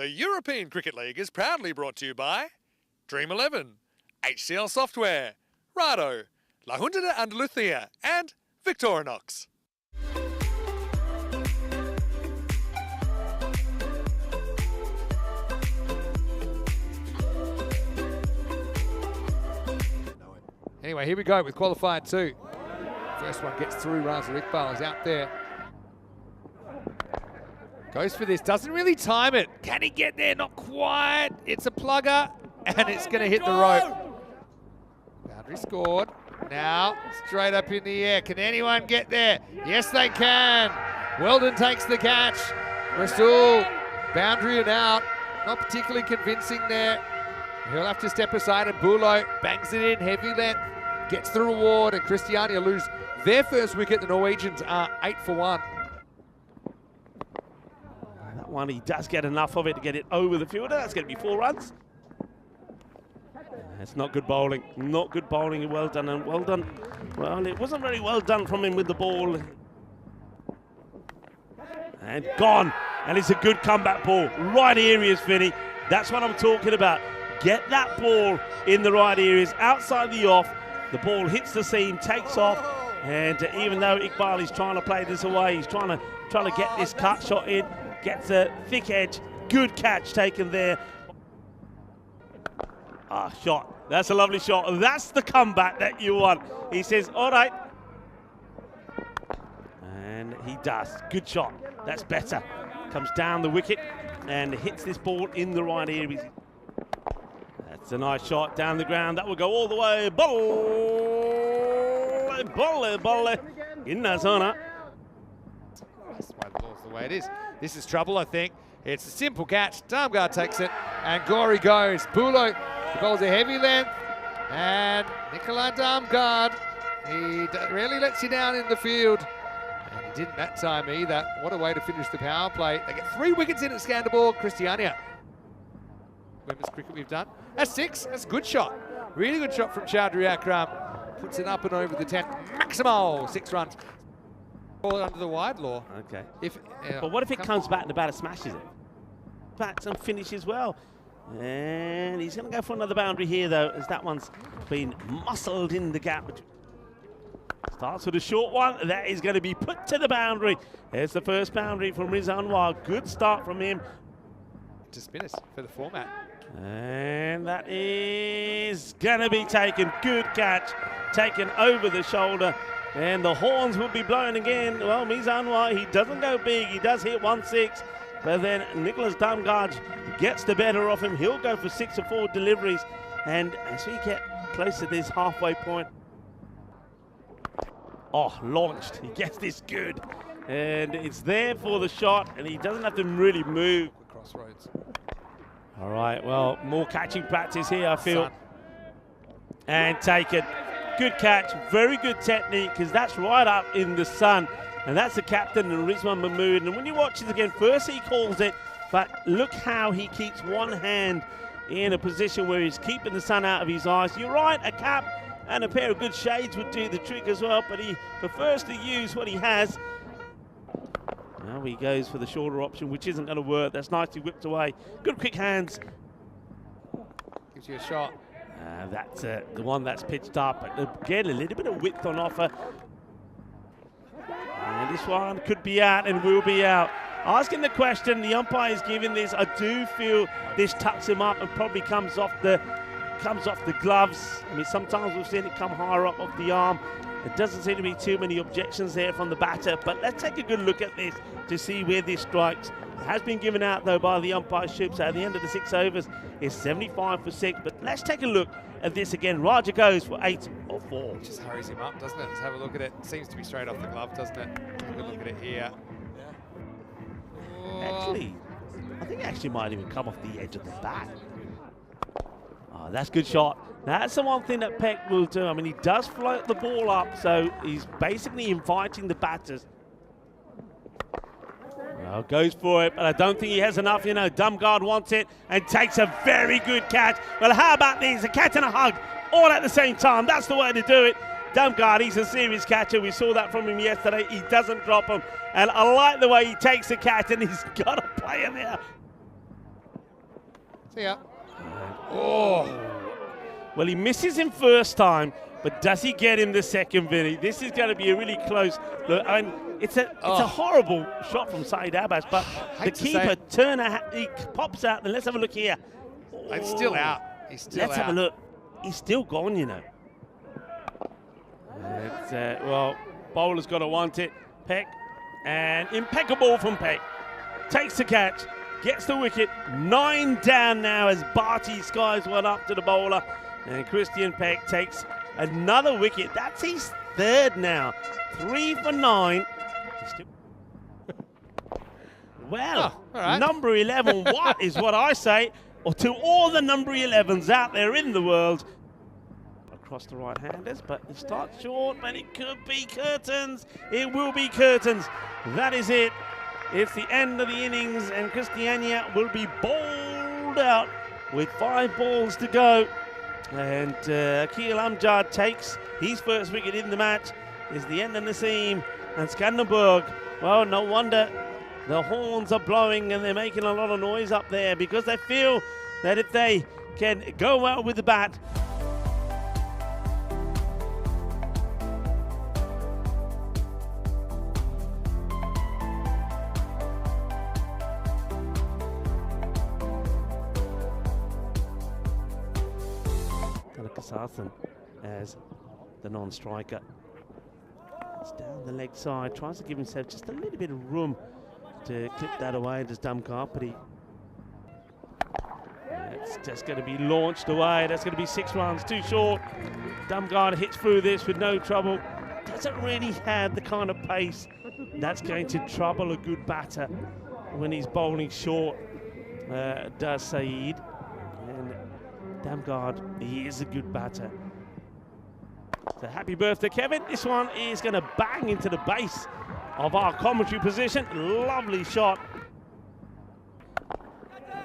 The European Cricket League is proudly brought to you by Dream 11, HCL Software, Rado, La Junta de Andalucía, and Victorinox. Anyway, here we go with Qualifier 2. First one gets through. Raza Iqbal is out there. Goes for this, doesn't really time it. Can he get there? Not quite. It's a plugger, and it's going to hit the rope. Boundary scored. Now, straight up in the air. Can anyone get there? Yes, they can. Weldon takes the catch. Rasul, boundary and out. Not particularly convincing there. He'll have to step aside, and Bulo bangs it in, heavy length, gets the reward, and Christiania lose their first wicket. The Norwegians are 8 for 1. That one, he does get enough of it to get it over the fielder. That's going to be 4 runs. That's not good bowling. Not good bowling. Well done, and well done. Well, it wasn't very well done from him with the ball. And gone. And it's a good comeback ball. Right areas, Vinny. That's what I'm talking about. Get that ball in the right areas, outside the off. The ball hits the seam, takes off, and even though Iqbal is trying to play this away, he's trying to get this cut shot in, gets a thick edge. Good catch taken there. Shot. That's a lovely shot. That's the comeback that you want. He says, all right. And he does. Good shot. That's better. Comes down the wicket and hits this ball in the right areas. That's a nice shot down the ground. That will go all the way. Ball. In the zona. That's why the ball's the way it is. This is trouble, I think. It's a simple catch. Damgard takes it, and Gori goes. Bulo bowls a heavy length, and Nikolai Damgard, he rarely lets you down in the field. And he didn't that time either. What a way to finish the power play. They get 3 wickets in at Scandal Christiania. Women's cricket we've done. That's 6. That's a good shot. Really good shot from Chaudhry Akram. Puts it up and over the 10. Maximal 6 runs. All under the wide law. Okay. But what if it comes back and the batter smashes it? Bats and finishes well. And he's going to go for another boundary here, though, as that one's been muscled in the gap. Starts with a short one. That is going to be put to the boundary. There's the first boundary from Riz Anwar. Good start from him. To spinners for the format. And that is going to be taken. Good catch. Taken over the shoulder. And the horns will be blown again. Well, Mizanwar, he doesn't go big. He does hit 1-6. But then Nicholas Damgard gets the better of him. He'll go for 6 or 4 deliveries. And as we get close to this halfway point. Launched. He gets this good. And it's there for the shot. And he doesn't have to really move. Crossroads. All right, well, more catching practice here, I feel. And taken. Good catch, very good technique, because that's right up in the sun. And that's the captain, Rizwan Mahmood. And when you watch it again, first he calls it, but look how he keeps one hand in a position where he's keeping the sun out of his eyes. You're right, a cap and a pair of good shades would do the trick as well, but he prefers to use what he has. Now he goes for the shorter option, which isn't going to work. That's nicely whipped away. Good quick hands. Gives you a shot. That's the one that's pitched up. Again, a little bit of width on offer. And this one could be out and will be out. Asking the question, the umpire is giving this. I do feel this tucks him up and probably comes off the gloves. I mean, sometimes we've seen it come higher up off the arm. There doesn't seem to be too many objections there from the batter, but let's take a good look at this to see where this strikes. It has been given out, though, by the umpireship, so at the end of the 6 overs, it's 75 for 6, but let's take a look at this again. Raja goes for 8 or 4. It just hurries him up, doesn't it? Let's have a look at it. Seems to be straight off the glove, doesn't it? Have a look at it here. Yeah. Actually, I think it actually might even come off the edge of the bat. That's a good shot. That's the one thing that Peck will do. I mean, he does float the ball up, so he's basically inviting the batters. Well, goes for it, but I don't think he has enough. You know, Damgard wants it and takes a very good catch. Well, how about these? A catch and a hug all at the same time. That's the way to do it. Damgard, he's a serious catcher. We saw that from him yesterday. He doesn't drop him. And I like the way he takes the catch, and he's got a player there. See ya. Oh. Well, he misses him first time, but does he get him the second, Vinny? This is going to be a really close look. I mean, it's a horrible shot from Saeed Abbas, but the keeper he pops out. And let's have a look here. It's still out. He's still Let's have a look. He's still gone, you know. Well, bowler's got to want it. Peck, and impeccable from Peck. Takes the catch, gets the wicket. 9 down now as Barty skies one up to the bowler. And Christian Peck takes another wicket. That's his third now. 3 for 9. Well, number 11, what is what I say, or to all the number 11s out there in the world. Across the right-handers, but it starts short, but it could be curtains. It will be curtains. That is it. It's the end of the innings, and Christiania will be bowled out with 5 balls to go. And Akil Amjad takes his first wicket in the match. Is the end of Naseem and Skanderberg. Well, no wonder the horns are blowing and they're making a lot of noise up there because they feel that if they can go well with the bat, Kasathan as the non-striker. It's down the leg side, tries to give himself just a little bit of room to clip that away. Does Damgar, but it's just going to be launched away. That's going to be 6 runs, too short. Damgar hits through this with no trouble. Doesn't really have the kind of pace that's going to trouble a good batter when he's bowling short, does Saeed. And Damgar, he is a good batter. So happy birthday, Kevin. This one is going to bang into the base of our commentary position. Lovely shot.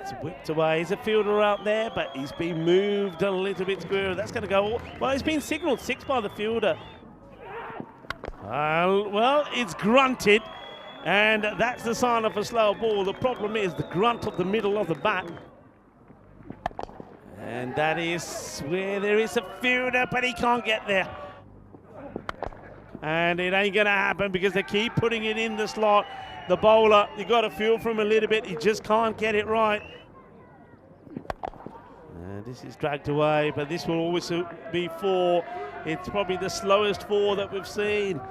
It's whipped away. There's a fielder out there, but he's been moved a little bit square. That's going to go. Well, he's been signalled 6 by the fielder. Well, it's grunted, and that's the sign of a slow ball. The problem is the grunt of the middle of the bat. And that is where there is a fielder, but he can't get there. And it ain't going to happen because they keep putting it in the slot. The bowler, you got to feel for him a little bit. He just can't get it right. And this is dragged away, but this will always be 4. It's probably the slowest 4 that we've seen.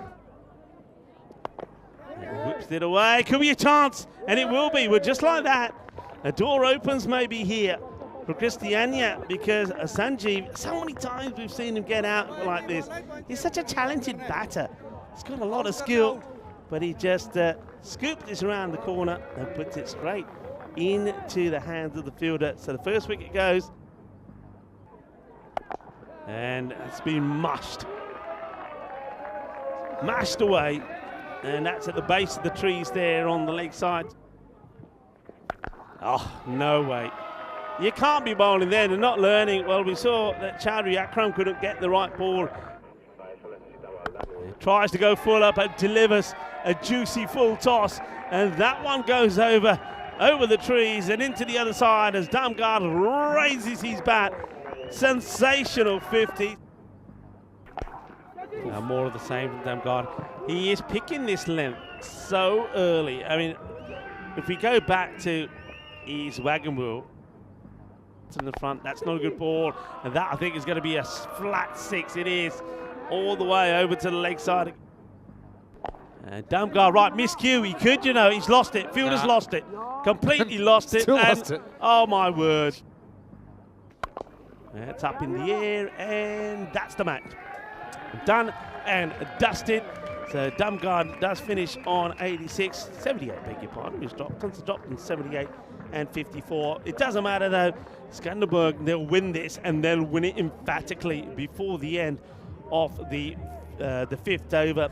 It whips it away. Could be a chance, and it will be. We're just like that. A door opens maybe here for Christiania, because Sanjeev, so many times we've seen him get out like this. He's such a talented batter. He's got a lot of skill, but he just scoops this around the corner and puts it straight into the hands of the fielder. So the first wicket goes, and it's been mashed away, and that's at the base of the trees there on the leg side. Oh, no way. You can't be bowling there. They're not learning. Well, we saw that Chaudhry Akram couldn't get the right ball. He tries to go full up and delivers a juicy full toss. And that one goes over the trees and into the other side as Damgar raises his bat. Sensational 50. More of the same from Damgar. He is picking this length so early. I mean, if we go back to his wagon wheel, in the front, that's not a good ball, and that I think is going to be a flat 6. It is all the way over to the leg side. And Damgar, right, miscue. He could, you know, he's lost it. Fielder's lost it, completely lost it. Still lost it. Oh my word! It's up in the air, and that's the match. Done and dusted. So Damgar does finish on 86, 78, beg your pardon. He's dropped from 78 and 54. It doesn't matter though. Skanderberg, they'll win this, and they'll win it emphatically before the end of the 5th over.